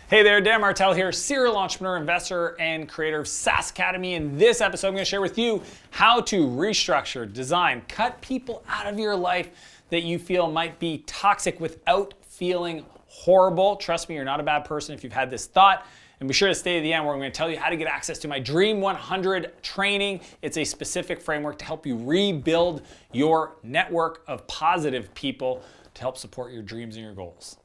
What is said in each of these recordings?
Hey there, Dan Martell here, serial entrepreneur, investor, and creator of SaaS Academy. In this episode, I'm going to share with you how to restructure, design, cut people out of your life that you feel might be toxic without feeling horrible. Trust me, you're not a bad person if you've had this thought. And be sure to stay to the end where I'm going to tell you how to get access to my Dream 100 training. It's a specific framework to help you rebuild your network of positive people to help support your dreams and your goals.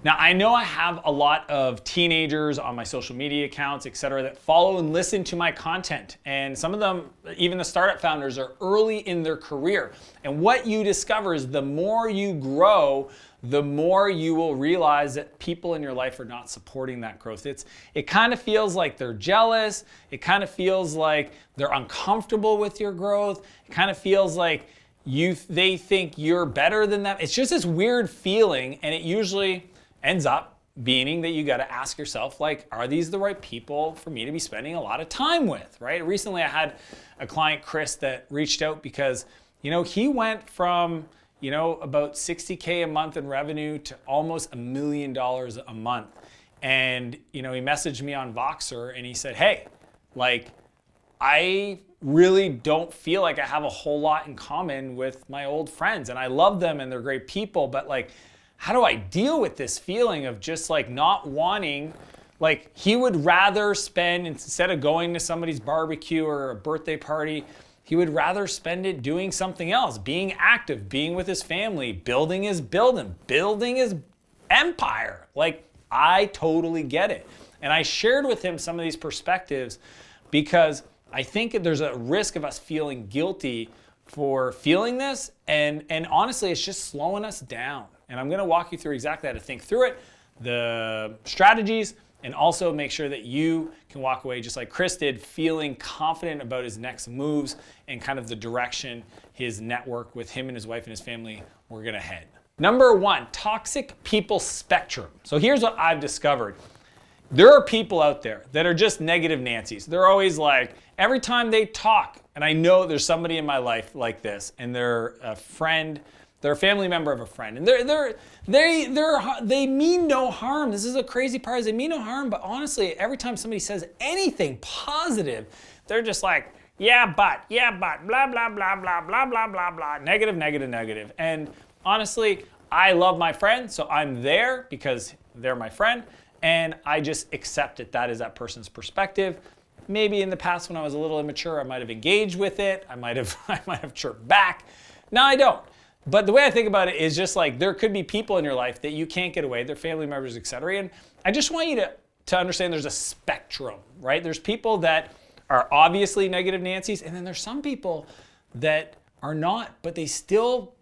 Now, I know I have a lot of teenagers on my social media accounts, etc., that follow and listen to my content. And some of them, even the startup founders, are early in their career. And what you discover is the more you grow, the more you will realize that people in your life are not supporting that growth. It kind of feels like they're jealous. It kind of feels like they're uncomfortable with your growth. It kind of feels like they think you're better than them. It's just this weird feeling, and it usually ends up being that you got to ask yourself, like, are these the right people for me to be spending a lot of time with, right? Recently, I had a client, Chris, that reached out because, he went from, about $60K a month in revenue to almost $1 million a month. And, he messaged me on Voxer and he said, hey, I really don't feel like I have a whole lot in common with my old friends, and I love them and they're great people, but how do I deal with this feeling of just not wanting, he would rather spend, instead of going to somebody's barbecue or a birthday party, he would rather spend it doing something else, being active, being with his family, building his empire. I totally get it. And I shared with him some of these perspectives because I think there's a risk of us feeling guilty for feeling this, and honestly, it's just slowing us down. And I'm going to walk you through exactly how to think through it, the strategies, and also make sure that you can walk away just like Chris did, feeling confident about his next moves and kind of the direction his network with him and his wife and his family were going to head. Number one, toxic people spectrum. So here's what I've discovered. There are people out there that are just negative Nancy's. They're always every time they talk, and I know there's somebody in my life like this, and they're a friend, they're a family member of a friend, and they mean no harm. This is a crazy part, is they mean no harm, but honestly, every time somebody says anything positive, they're just yeah, but, blah, blah, blah, blah, blah, blah, blah, blah, negative, negative, negative. And honestly, I love my friend, so I'm there because they're my friend, and I just accept that is that person's perspective. Maybe in the past when I was a little immature, I might have engaged with it. I might have chirped back. Now I don't. But the way I think about it is just there could be people in your life that you can't get away, they're family members, etc. And I just want you to understand there's a spectrum, right? There's people that are obviously negative Nancy's, and then there's some people that are not, but they're still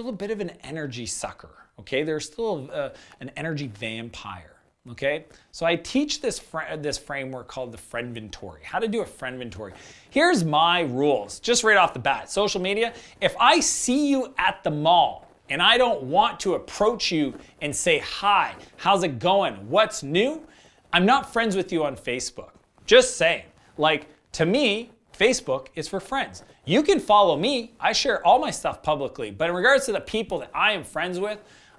a bit of an energy sucker, okay? They're still an energy vampire. Okay, so I teach this framework called the Friendventory. How to do a Friendventory. Here's my rules, just right off the bat. Social media, if I see you at the mall and I don't want to approach you and say, hi, how's it going? What's new? I'm not friends with you on Facebook. Just saying. To me, Facebook is for friends. You can follow me. I share all my stuff publicly. But in regards to the people that I am friends with,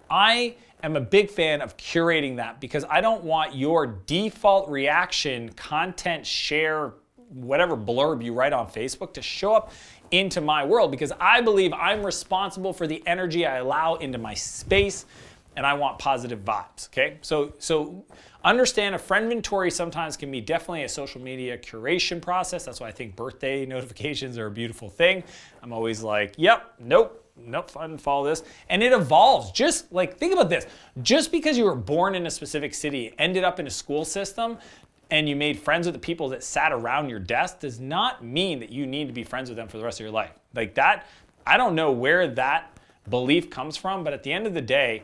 I am a big fan of curating that because I don't want your default reaction, content, share, whatever blurb you write on Facebook to show up into my world, because I believe I'm responsible for the energy I allow into my space, and I want positive vibes, okay? So understand a Friendventory sometimes can be definitely a social media curation process. That's why I think birthday notifications are a beautiful thing. I'm always yep, nope, I didn't follow this. And it evolves. Just think about this. Just because you were born in a specific city, ended up in a school system, and you made friends with the people that sat around your desk does not mean that you need to be friends with them for the rest of your life. I don't know where that belief comes from, but at the end of the day,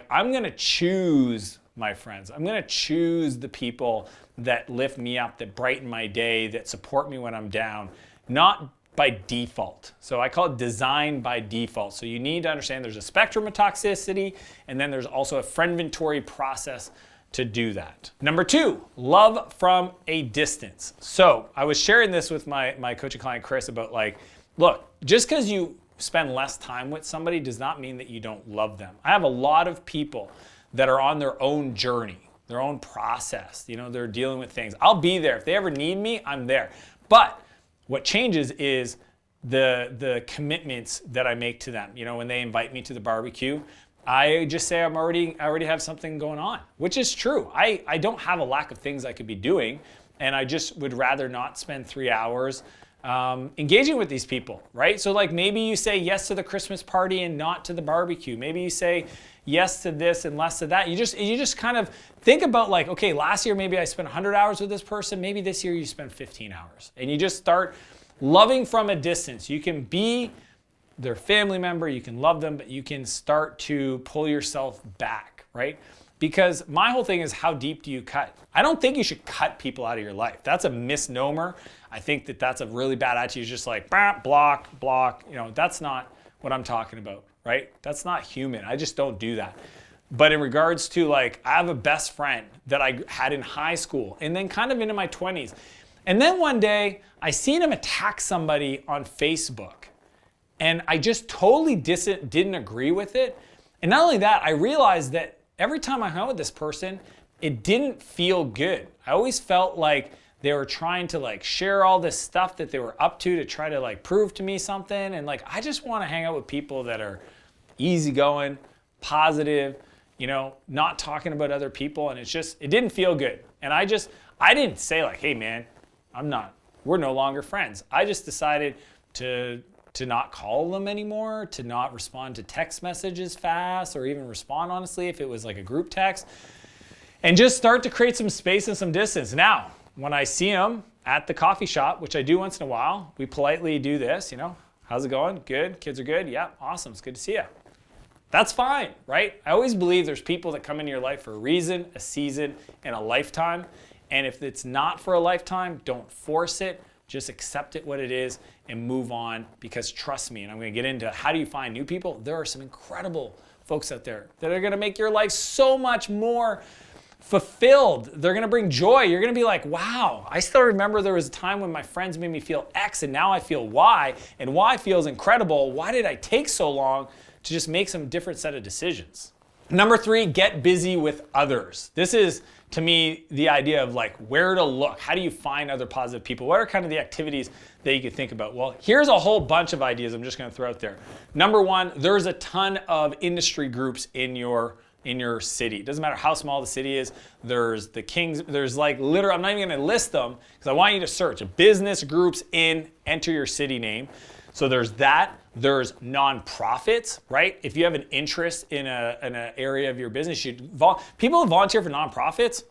I'm going to choose my friends. I'm going to choose the people that lift me up, that brighten my day, that support me when I'm down, not by default. So I call it design by default. So you need to understand there's a spectrum of toxicity, and then there's also a Friendventory process to do that. Number 2, love from a distance. So I was sharing this with my coaching client, Chris, about like, look, just because you spend less time with somebody does not mean that you don't love them. I have a lot of people that are on their own journey, their own process. They're dealing with things. I'll be there. If they ever need me, I'm there. But what changes is the commitments that I make to them. When they invite me to the barbecue, I just say I already have something going on, which is true. I don't have a lack of things I could be doing, and I just would rather not spend 3 hours engaging with these people, right? So like maybe you say yes to the Christmas party and not to the barbecue. Maybe you say yes to this and less to that. You just kind of think about like, okay, last year maybe I spent 100 hours with this person. Maybe this year you spend 15 hours. And you just start loving from a distance. You can be their family member, you can love them, but you can start to pull yourself back, right? Because my whole thing is, how deep do you cut? I don't think you should cut people out of your life. That's a misnomer. I think that that's a really bad attitude. It's just like, block. That's not what I'm talking about, right? That's not human. I just don't do that. But in regards to like, I have a best friend that I had in high school and then kind of into my 20s. And then one day I seen him attack somebody on Facebook. And I just totally didn't agree with it. And not only that, I realized that every time I hung out with this person, it didn't feel good. I always felt like they were trying to like share all this stuff that they were up to try to like prove to me something. And like, I just want to hang out with people that are easygoing, positive, not talking about other people. And it didn't feel good. And I didn't say like, hey man, we're no longer friends. I just decided to not call them anymore, to not respond to text messages fast, or even respond honestly if it was like a group text, and just start to create some space and some distance. Now, when I see them at the coffee shop, which I do once in a while, we politely do this, how's it going? Good, kids are good? Yeah, awesome, it's good to see you. That's fine, right? I always believe there's people that come into your life for a reason, a season, and a lifetime. And if it's not for a lifetime, don't force it. Just accept it what it is and move on, because trust me, and I'm going to get into how do you find new people. There are some incredible folks out there that are going to make your life so much more fulfilled. They're going to bring joy. You're going to be like, wow, I still remember there was a time when my friends made me feel X and now I feel Y, and Y feels incredible. Why did I take so long to just make some different set of decisions? Number 3, get busy with others. This is, to me, the idea of like where to look. How do you find other positive people? What are kind of the activities that you could think about? Well, here's a whole bunch of ideas I'm just going to throw out there. Number 1, there's a ton of industry groups in your city. It doesn't matter how small the city is. There's the Kings, there's like literally, I'm not even going to list them because I want you to search business groups enter your city name. So there's that. There's nonprofits, right? If you have an interest in an area of your business, people who volunteer for nonprofits,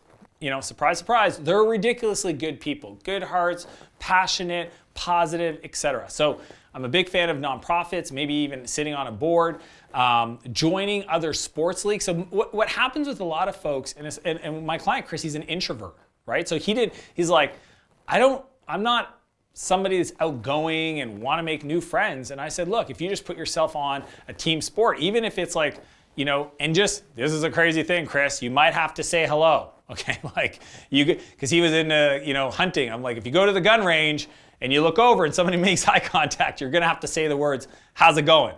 surprise, surprise, they're ridiculously good people, good hearts, passionate, positive, etc. So I'm a big fan of nonprofits, maybe even sitting on a board, joining other sports leagues. So what happens with a lot of folks, and my client, Chris, he's an introvert, right? So he's like, I'm not somebody that's outgoing and want to make new friends. And I said, look, if you just put yourself on a team sport, even if it's like, this is a crazy thing, Chris, you might have to say hello, okay? Like because he was into, hunting. I'm like, if you go to the gun range and you look over and somebody makes eye contact, you're going to have to say the words, how's it going?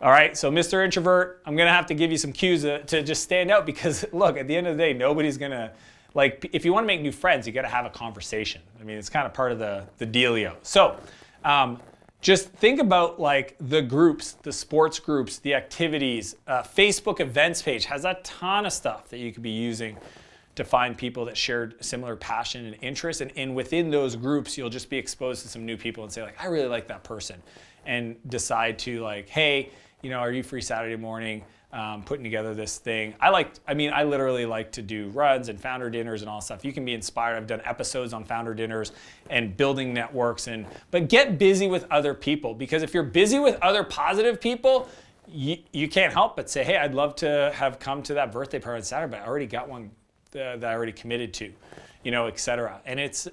All right, so Mr. Introvert, I'm going to have to give you some cues to just stand out, because look, at the end of the day, nobody's going to, like, if you want to make new friends, you got to have a conversation. I mean, it's kind of part of the dealio. So just think about like the groups, the sports groups, the activities. Facebook events page has a ton of stuff that you could be using to find people that shared similar passion and interest. And within those groups, you'll just be exposed to some new people and say like, I really like that person. And decide to like, hey, are you free Saturday morning? Putting together this thing. I literally like to do runs and founder dinners and all that stuff. You can be inspired. I've done episodes on founder dinners and building networks, but get busy with other people, because if you're busy with other positive people, you can't help but say, hey, I'd love to have come to that birthday party on Saturday, but I already got one that I already committed to, etc. And it's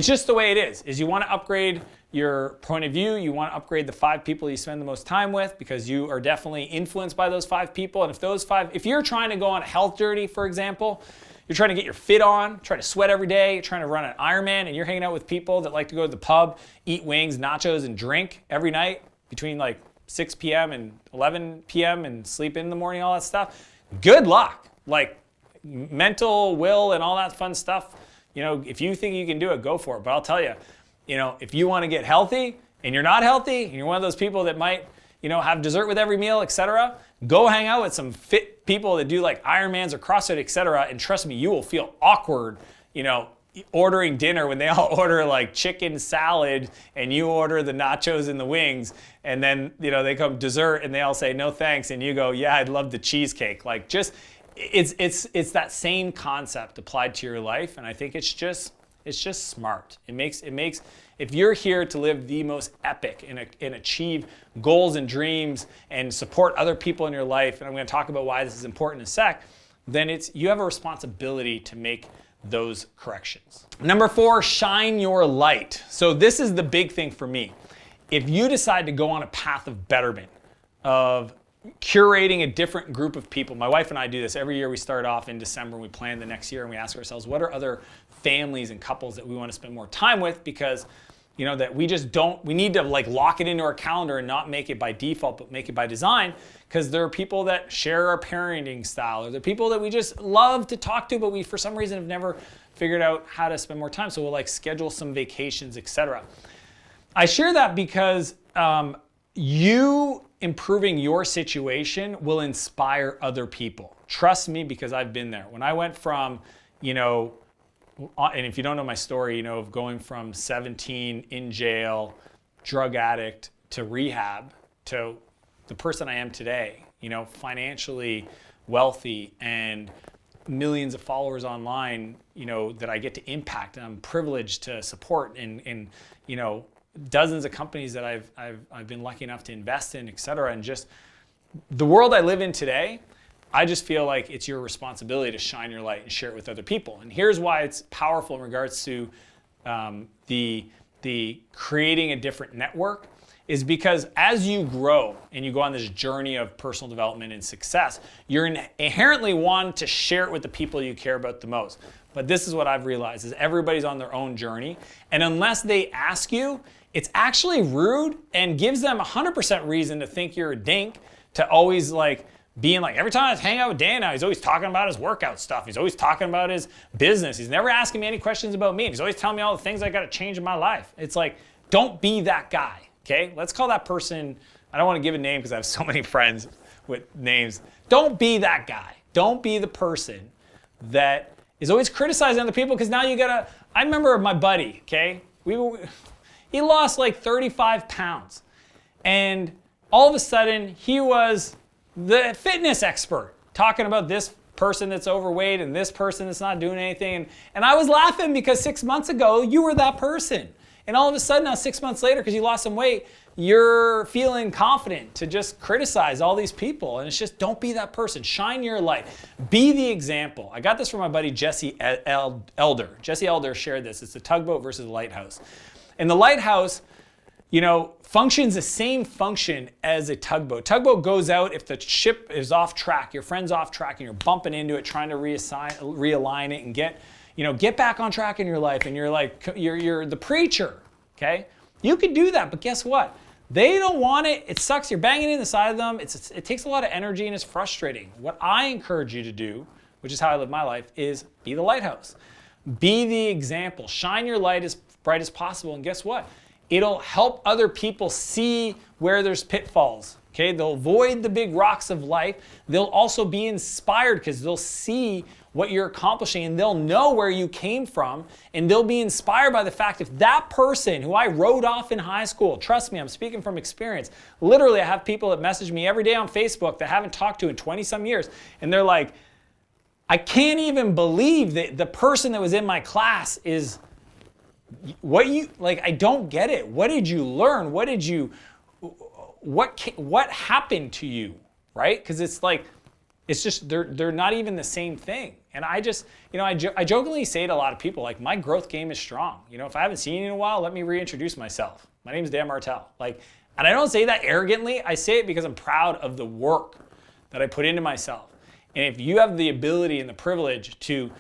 just the way it is you want to upgrade your point of view. You want to upgrade the 5 people you spend the most time with because you are definitely influenced by those 5 people. And if you're trying to go on a health journey, for example, you're trying to get your fit on, trying to sweat every day, you're trying to run an Ironman, and you're hanging out with people that like to go to the pub, eat wings, nachos, and drink every night between like 6 p.m. and 11 p.m. and sleep in the morning, all that stuff. Good luck. Like mental, will, and all that fun stuff. If you think you can do it, go for it. But I'll tell you, if you want to get healthy and you're not healthy and you're one of those people that might, have dessert with every meal, etc., go hang out with some fit people that do like Ironmans or CrossFit, etc., and trust me, you will feel awkward, ordering dinner when they all order like chicken salad and you order the nachos and the wings, and then, they come dessert and they all say no thanks, and you go, yeah, I'd love the cheesecake. Like just, it's that same concept applied to your life, and I think it's just smart. It makes if you're here to live the most epic and achieve goals and dreams and support other people in your life, and I'm going to talk about why this is important in a sec, then you have a responsibility to make those corrections. Number 4, shine your light. So this is the big thing for me. If you decide to go on a path of betterment, of curating a different group of people. My wife and I do this every year. We start off in December and we plan the next year, and we ask ourselves, what are other families and couples that we want to spend more time with, because that we need to like lock it into our calendar and not make it by default, but make it by design, because there are people that share our parenting style, or there are people that we just love to talk to, but we for some reason have never figured out how to spend more time. So we'll like schedule some vacations, etc. I share that because you improving your situation will inspire other people. Trust me, because I've been there. When I went from, and if you don't know my story, of going from 17 in jail, drug addict, to rehab, to the person I am today, financially wealthy and millions of followers online, that I get to impact, and I'm privileged to support, and dozens of companies that I've been lucky enough to invest in, et cetera. And just the world I live in today, I just feel like it's your responsibility to shine your light and share it with other people. And here's why it's powerful in regards to the creating a different network, is because as you grow and you go on this journey of personal development and success, you're inherently want to share it with the people you care about the most. But this is what I've realized, is everybody's on their own journey. And unless they ask you, it's actually rude and gives them 100% reason to think you're a dink, to always like being like, every time I hang out with Dan now, he's always talking about his workout stuff. He's always talking about his business. He's never asking me any questions about me. He's always telling me all the things I got to change in my life. It's like, don't be that guy, okay? Let's call that person, I don't want to give a name because I have so many friends with names. Don't be that guy. Don't be the person that is always criticizing other people, because now you gotta, I remember my buddy, okay? He lost like 35 pounds. And all of a sudden, he was the fitness expert, talking about this person that's overweight and this person that's not doing anything. And I was laughing because 6 months ago, you were that person. And all of a sudden now, 6 months later, because you lost some weight, you're feeling confident to just criticize all these people. And it's just, don't be that person. Shine your light. Be the example. I got this from my buddy Jesse Elder. Jesse Elder shared this. It's the tugboat versus the lighthouse. And the lighthouse, functions the same function as a tugboat. Tugboat goes out if the ship is off track, your friend's off track, and you're bumping into it, trying to realign it and get back on track in your life. And you're like, you're the preacher, okay? You could do that, but guess what? They don't want it. It sucks. You're banging in the side of them. It takes a lot of energy and it's frustrating. What I encourage you to do, which is how I live my life, is be the lighthouse. Be the example. Shine your light as bright as possible. And guess what? It'll help other people see where there's pitfalls. Okay? They'll avoid the big rocks of life. They'll also be inspired because they'll see what you're accomplishing, and they'll know where you came from, and they'll be inspired by the fact if that person who I wrote off in high school, trust me, I'm speaking from experience. Literally, I have people that message me every day on Facebook that I haven't talked to in 20 some years, and they're like, I can't even believe that the person that was in my class is I don't get it. What did you learn? What happened to you, right? Because it's like, it's just, they're not even the same thing. And I just, I jokingly say to a lot of people, like, my growth game is strong. If I haven't seen you in a while, let me reintroduce myself. My name is Dan Martell. And I don't say that arrogantly. I say it because I'm proud of the work that I put into myself. And if you have the ability and the privilege to,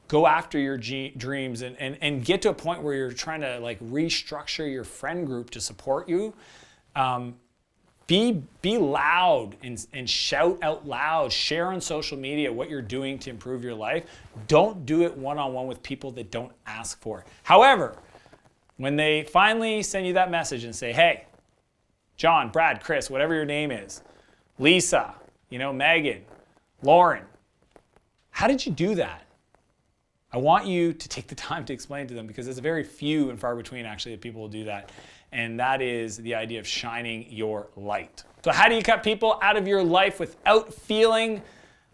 go after your dreams and get to a point where you're trying to restructure your friend group to support you, be loud and shout out loud. Share on social media what you're doing to improve your life. Don't do it one-on-one with people that don't ask for it. However, when they finally send you that message and say, hey, John, Brad, Chris, whatever your name is, Lisa, Megan, Lauren, how did you do that? I want you to take the time to explain to them, because it's very few and far between actually that people will do that. And that is the idea of shining your light. So how do you cut people out of your life without feeling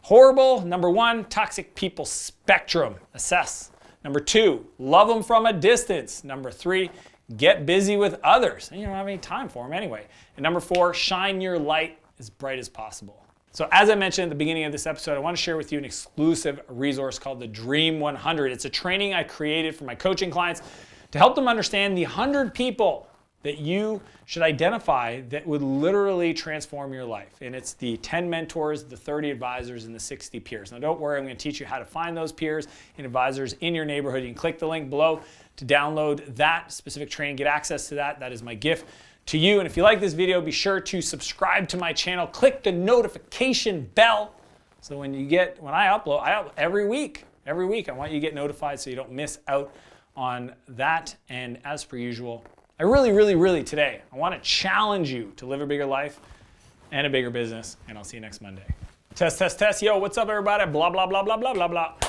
horrible? Number 1, toxic people spectrum. Assess. Number 2, love them from a distance. Number 3, get busy with others. And you don't have any time for them anyway. And number 4, shine your light as bright as possible. So as I mentioned at the beginning of this episode, I want to share with you an exclusive resource called the Dream 100. It's a training I created for my coaching clients to help them understand the 100 people that you should identify that would literally transform your life. And it's the 10 mentors, the 30 advisors, and the 60 peers. Now don't worry, I'm going to teach you how to find those peers and advisors in your neighborhood. You can click the link below to download that specific training, get access to that. That is my gift to you. And if you like this video, be sure to subscribe to my channel. Click the notification bell so when I upload every week. Every week I want you to get notified so you don't miss out on that. And as per usual, I really today, I want to challenge you to live a bigger life and a bigger business. And I'll see you next Monday. Test. Yo, what's up everybody? Blah, blah, blah, blah, blah, blah, blah.